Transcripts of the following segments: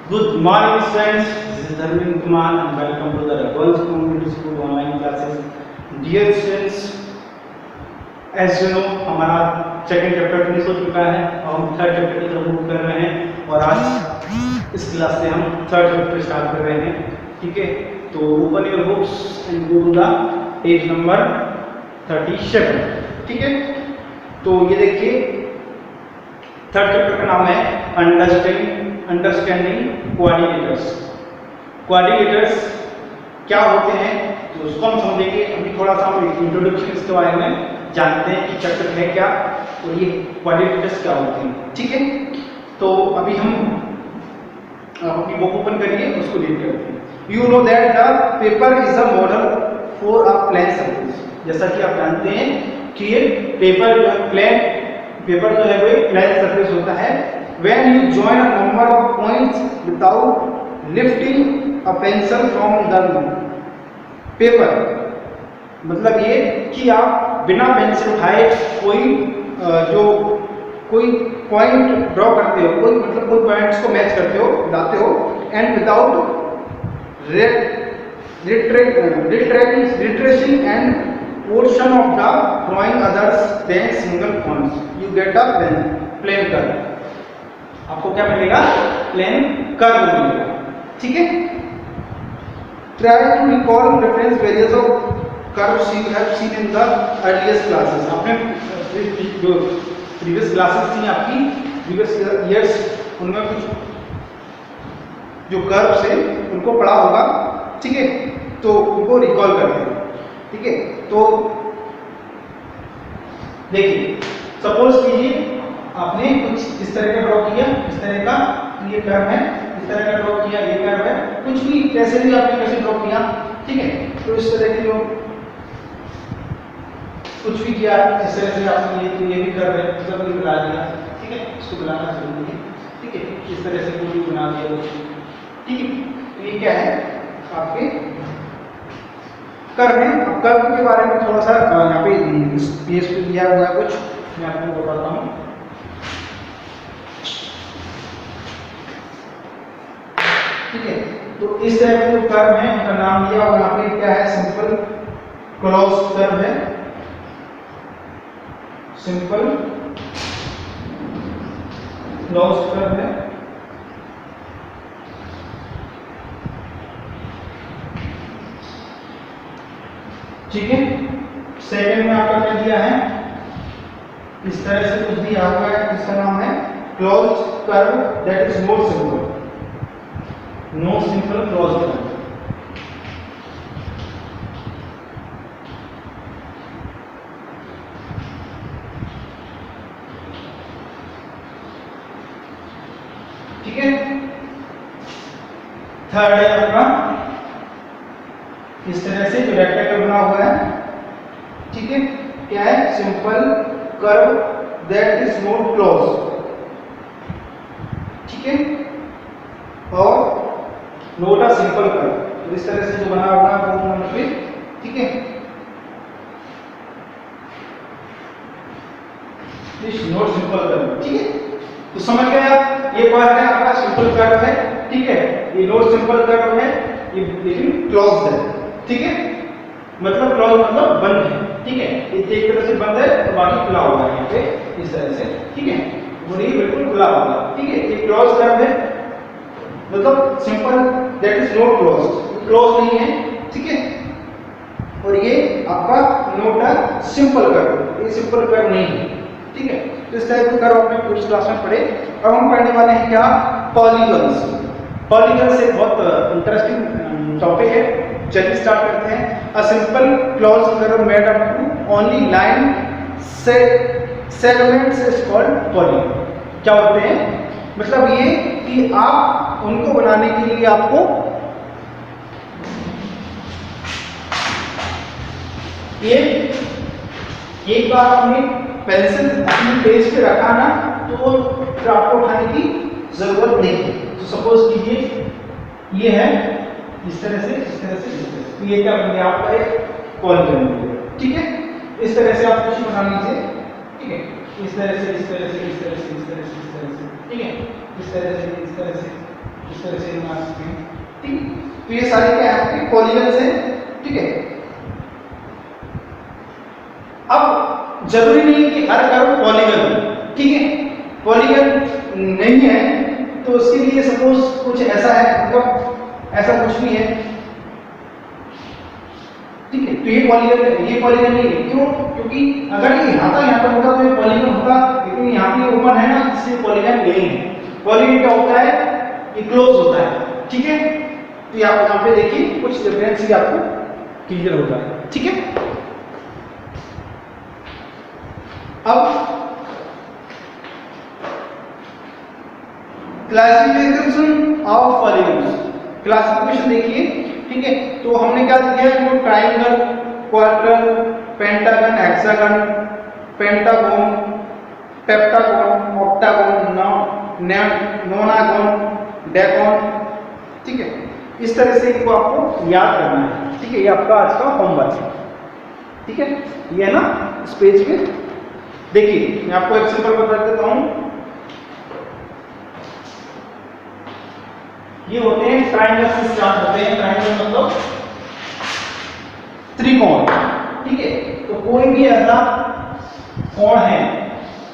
Good morning friends, this is Dharmin Kumar and welcome to the Girls Community School online classes. Dear students, as you know हमारा second chapter finish हो चुका है और हम third chapter की तरफ move कर रहे हैं और आज इस क्लास से हम थर्ड चैप्टर स्टार्ट कर रहे हैं. ठीक है, तो open your books and go to the page number 37. ठीक है, तो ये देखिए थर्ड चैप्टर का नाम है अंडरस्टैंडिंग कोऑर्डिनेटर्स. कोऑर्डिनेटर्स क्या होते हैं तो उसको हम समझेंगे. अभी थोड़ा सा हम इंट्रोडक्शन इसके बारे में जानते हैं कि चैप्टर है क्या और ये कोऑर्डिनेटर्स क्या होते हैं. ठीक है, तो अभी हम अपनी बुक ओपन करिए उसको रीड करते हैं. You know that the paper is a model for a plane surface. जैसा कि आप जानते हैं कि ये पेपर जो है वो एक प्लेन सरफेस होता है. When you join a number of points without lifting a pencil from the paper, मतलब ये कि आप बिना पेंसिल उठाए कोई पॉइंट ड्रॉ करते हो, कोई पॉइंट्स को मैच करते हो, लाते हो, and without retracing and portion of the drawing others than single points, you get a plane curve. आपको क्या मिलेगा? प्लेन कर्व मिलेगा. ठीक है, try to recall reference varies of curves you have seen in the earliest classes. आपने जो previous classes थी आपकी प्रीवियस ईयर्स, उनमें कुछ जो कर्व्स है उनको पढ़ा होगा. ठीक है, तो उनको रिकॉल करते हैं. ठीक है, तो देखिए सपोज कीजिए आपने कुछ इस तरह का ड्रॉ किया, इस तरह का ये कर्व है, इस तरह का ड्रॉ किया, ये कर्व है, कुछ भी कैसे भी आपने कैसे ड्रॉ किया. ठीक है, तो इस तरह की जो कुछ भी किया इस तरह से आपने ये भी कर्व है, मतलब ये बना दिया. ठीक है, इसको बनाना जरूरी है. ठीक है, इस तरह से कोई बना दिया. ठीक है, तो ये क्या है आपके कर्व है. अब कर्व के बारे में थोड़ा सा यहाँ पे पेज पे दिया हुआ है कुछ, मैं आपको बताता हूँ. ठीक है, तो इस तरह के जो कर्व है उनका नाम दिया और यहाँ पे क्या है, सिंपल क्लोज कर्व है. सिंपल क्लोज कर्व है. ठीक है, सेकंड में आपका क्या दिया है, इस तरह से कुछ दिया हुआ है, इसका नाम है close curve that is not simple. No simple close curve. ठीक है, थर्ड है आपका इस तरह से जो रेक्टेंगल बना हुआ है. ठीक है, क्या है, simple curve that is not close. ठीक है, और नोट अ सिंपल कर्व. तो इस तरह से जो बना हुआ है वो मतलब. ठीक है, दिस नोट सिंपल कर्व. ठीक है, तो समझ गए आप, ये पार्ट है आपका सिंपल कर्व है. ठीक है, ये नोट सिंपल कर्व है, ये लेकिन क्लोज्ड है. ठीक है, मतलब क्लोज मतलब बंद है. ठीक है, ये एक तरह से बंद है और बाकी खुला हुआ है यहाँ पे इस तरह से. ठीक है, वो नहीं बिल्कुल खुला हुआ. ठीक है, ये क्लोज कर्व है, मतलब simple that is not closed, close नहीं है. ठीक है, और ये आपका नोट अ सिंपल कर्व, ये सिंपल कर्व नहीं है. ठीक है, तो इस टाइप के कर्व आपने प्रीवियस क्लास में पढ़े. अब हम पढ़ने वाले हैं क्या, पॉलीगन्स. पॉलीगन्स एक बहुत इंटरेस्टिंग टॉपिक है. चलिए स्टार्ट करते हैं. A simple close curve made up to only line segments is called polygon. क्या होते हैं, मतलब ये कि आप उनको बनाने के लिए आपको एक बार आपने पेंसिल अपने पेज पे रखा ना तो फिर आपको उठाने की जरूरत नहीं है. तो सपोज कीजिए ये है इस तरह से, इस तरह से, इस तरह से, तो ये क्या बन गया आपका एक पॉलीगन. ठीक है, इस तरह से आप कुछ बना लीजिए. ठीक है, इस तरह से, इस तरह से, इस तरह से, इस तरह से, इस तरह से. ठीक है, इस तरह से, इस तरह से. इस तरह से बना सकते हैं, ठीक। तो ये सारे क्या है आपके पॉलीगन्स हैं, ठीक है। अब जरूरी नहीं है कि हर कर्व पॉलीगन, ठीक है। पॉलीगन नहीं है तो उसके लिए सपोज कुछ ऐसा है, मतलब ऐसा कुछ भी है, ठीक है। तो ये पॉलीगन नहीं है, क्यों? क्योंकि अगर ये यहाँ पर होता तो ये पॉलीगन होता, लेकिन यहाँ पे ओपन है ना, इसलिए पॉलीगन नहीं है। पॉलीगन क्या होता है? ये क्लोज होता है, ठीक है। तो आप यहाँ पे देखिए कुछ डिफरेंस भी आपको क्लियर होता है, ठीक है। अब क्लासिफिकेशन ऑफ पॉलीगन्स, क्लासिफिकेशन देखिए, ठीक है। तो हमने क्या किया, जो triangle, quadrilateral, pentagon, hexagon, pentagon, heptagon, octagon, nonagon, decagon, ठीक है। इस तरह से इनको आपको याद करना है, ठीक है। ये आपका आज का होमवर्क है, ठीक है। ये है ना इस पेज पे, देखिए मैं आपको एग्जांपल बता देता हूं। ये होते हैं ट्रायंगल से स्टार्ट होते हैं, ट्रायंगल मतलब त्रिकोण, ठीक है। तो कोई भी ऐसा कोण है,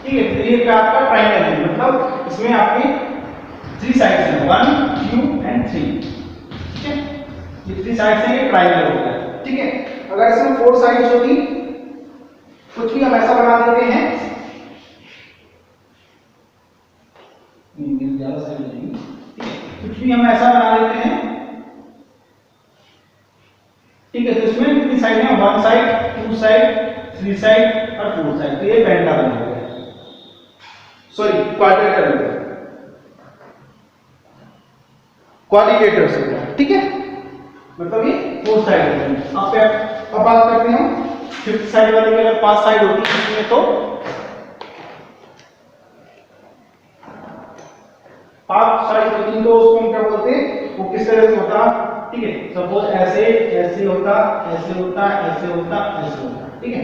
ठीक है, तो ये क्या आपका ट्रायंगल है, मतलब इसमें आपके 3 साइड्स हैं, 1 2 एंड 3, ठीक है। ये 3 साइड्स हैं, ये ट्रायंगल होता है, ठीक है। अगर इसमें 4 साइड्स होती, कुछ भी हम ऐसा बना देते हैं, ज्यादा साइड नहीं, ठीक है, कुछ भी हम ऐसा बना देते हैं, ठीक है। तो इसमें कितनी साइड है? 1 साइड, 2 साइड, 3 साइड और 4 साइड। तो ये पेंटागन हो गया, सॉरी क्वाड्रिलेटरल हो गया, क्वाड्रिलेटरल हो गया, ठीक है। मतलब ये 4 साइड होते हैं। अब बात करते हैं हम 5th साइड वाले की। अगर 5 साइड होती है इसमें, तो 5 साइड होती तो उसको हम क्या बोलते हैं, वो किस तरह से होता, ठीक है। सपोज ऐसे ऐसे होता, ऐसे होता, ऐसे होता, ऐसे होता, ठीक है।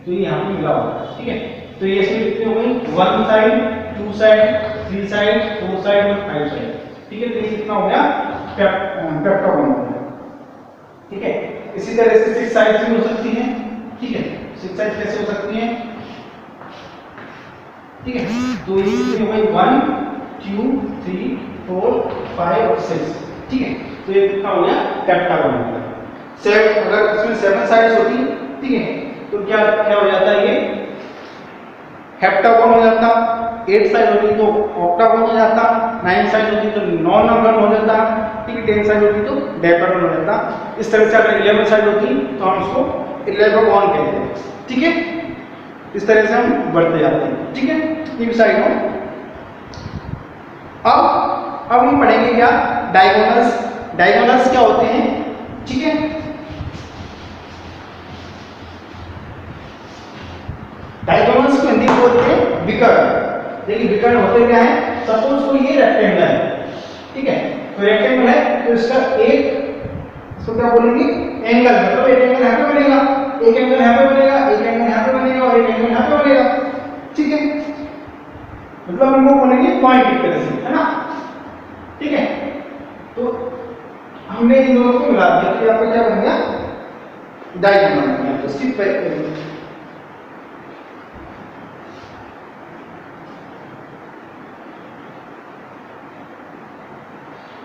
तो ये यहाँ पे मिला होगा, ठीक है। तो ये इसमें कितनी हो गई? 1 साइड, 2 साइड, 3 साइड, 4 साइड और 5 साइड, ठीक है। तो ये कितना हो गया? पेप्टागन हो गया, ठीक है। इसी तरह से 6 साइड्स भी हो सकती हैं, ठीक है। 6 साइड कैसे हो सकती हैं, ठीक है। तो ये कितनी हो गई? 1 2 3 4 5 और 6, ठीक है। तो ये कितना हो गया? पेप्टागन हो गया। अगर इसमें 7 साइड्स होती, ठीक है, तो क्या क्या हो जाता है? ये हेप्टागन हो जाता। 8 साइड होती तो ऑक्टागन हो जाता। 9 साइड होती तो नॉनागन हो जाता, ठीक है। 10 साइड होती तो डेकागन हो जाता। इस तरह से अगर 11 साइड होती तो हम इसको 11गॉन कहते हैं, ठीक है। इस तरह से हम बढ़ते जाते हैं, ठीक है। ये भी साइड हो। अब हम पढ़ेंगे क्या? डायगोनल्स। डायगोनल्स क्या होते हैं, ठीक है। डायगोनल्स को हिंदी में बोलते हैं विकर्ण। देखिए विकर्ण होते क्या है? सपोज कोई ये रेक्टेंगल है, ठीक है। तो रेक्टेंगल है तो इसका इसको क्या बोलेंगे? एंगल। मतलब एक एंगल यहाँ पे बनेगा, एक एंगल यहाँ पे बनेगा, एक एंगल यहाँ पे बनेगा और एक एंगल यहाँ पे बनेगा, ठीक है। मतलब इनको बोलेंगे पॉइंट एक तरह से, है ना, ठीक है। तो हमने इन दोनों को मिला दिया तो आपका क्या बन गया? डायगोनल बन गया। तो सिर्फ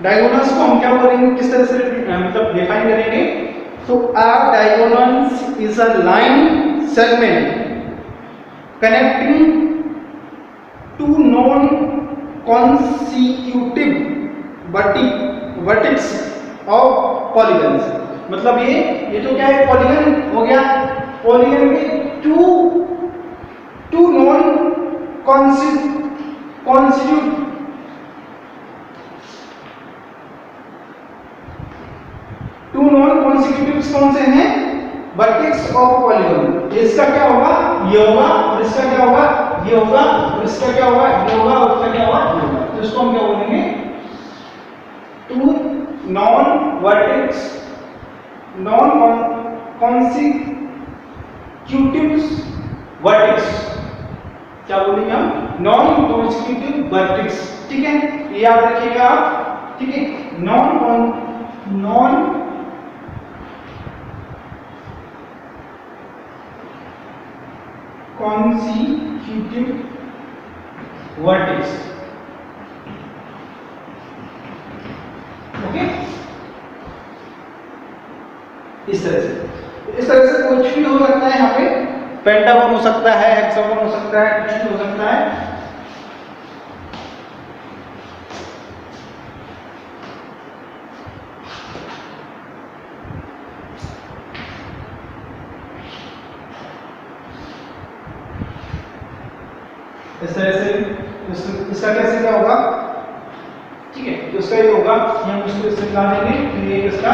डायगोनल्स को हम क्या बोलेंगे, किस तरह से मतलब डिफाइन करेंगे? तो a diagonal is a line segment connecting two non-consecutive vertices of polygons। मतलब ये तो क्या है? पॉलीगन हो गया। पॉलीगन में टू नॉन कॉन्सिक्यूटिव कौन से हैं? Vertex of polygon. इसका क्या होगा? ये होगा, और इसका क्या होगा? ये होगा, और इसका क्या होगा? ये होगा, और इसका क्या होगा? ये होगा। तो इसको हम क्या बोलेंगे? Two non consecutive vertex. क्या बोलेंगे हम? नॉन कॉन्सिक्यूटिव वर्टेक्स, ठीक है। ये याद रखिएगा आप, ठीक है, नॉन कॉन्सिक्यूटिव वर्टेक्स। ओके, इस तरह से कुछ भी हो सकता है, यहाँ पे पेंटागन हो सकता है, हेक्सागन हो सकता है, कुछ भी हो सकता है। इस तरह से इसका कैसे क्या होगा, ठीक है, तो इसका ये होगा कि हम इसको इससे मिला देंगे, फिर ये इसका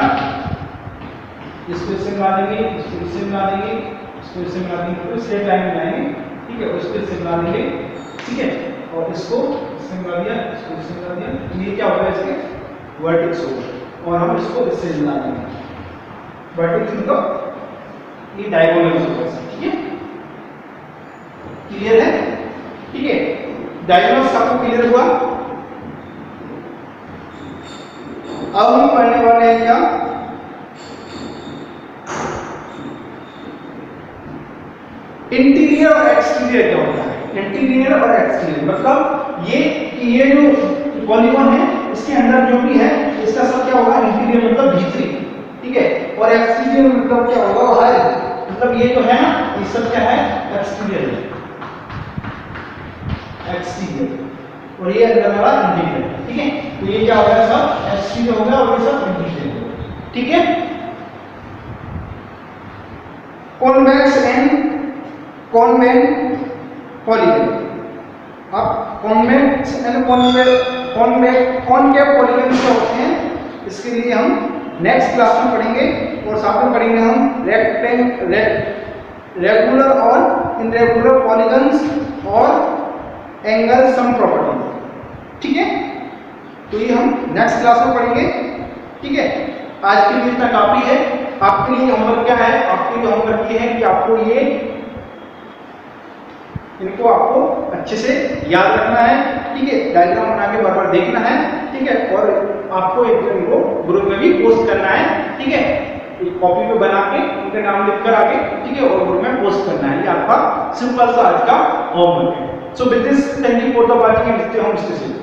इसको इससे मिला देंगे, इसको इससे मिला देंगे, इसको इससे मिला देंगे, तो स्ट्रेट लाइन मिलाएंगे, ठीक है, उसको इससे मिला देंगे, ठीक है, और इसको इससे मिला दिया, इसको इससे मिला दिया, तो ये क्या होगा, इसके वर्टेक्स होगा, और हम इसको इससे मिला देंगे। वर्टेक्स मतलब ये डायगोनल होगा, ठीक है, क्लियर है, ठीक है, डायगोनल आपको क्लियर हुआ। अब हम पढ़ने वाले हैं क्या, इंटीरियर और एक्सटीरियर क्या होता है। इंटीरियर और एक्सटीरियर मतलब ये जो पॉलीगॉन है इसके अंदर जो भी है इसका सब क्या होगा, इंटीरियर मतलब भीतरी, ठीक है, और एक्सटीरियर मतलब क्या होगा, बाहर, मतलब ये जो है ना ये सब क्या है, एक्सटीरियर है, एक्सटीरियर, और ये अंदर वाला इंटीरियर, ठीक है, तो ये क्या होगा, सब एक्सटीरियर होगा और ये सब इंटीरियर होगा, ठीक है। कॉन्वेक्स एंड पॉलीगन, अब कॉन्वेक्स एंड कॉनकेव पॉलीगन क्या होते हैं, इसके लिए हम नेक्स्ट क्लास में पढ़ेंगे, और साथ में पढ़ेंगे हम रेगुलर और इनरेगुलर पॉलीगन्स और एंगल सम प्रॉपर्टी, ठीक है, तो ये हम नेक्स्ट क्लास में पढ़ेंगे, ठीक है। आज के लिए इतना काफी है। आपके लिए होमवर्क क्या है, आपके लिए होमवर्क ये है कि आपको इनको आपको अच्छे से याद रखना है, ठीक है, डायग्राम बना के बार बार देखना है, ठीक है, और आपको एक इनको ग्रुप में भी पोस्ट करना है, ठीक है, एक कॉपी पे बना के उनका नाम लिख कर आगे, ठीक है, और ग्रुप में पोस्ट करना है। ये आपका सिंपल सा आज का होमवर्क है। So with this thank you for the watching and stay home stay safe.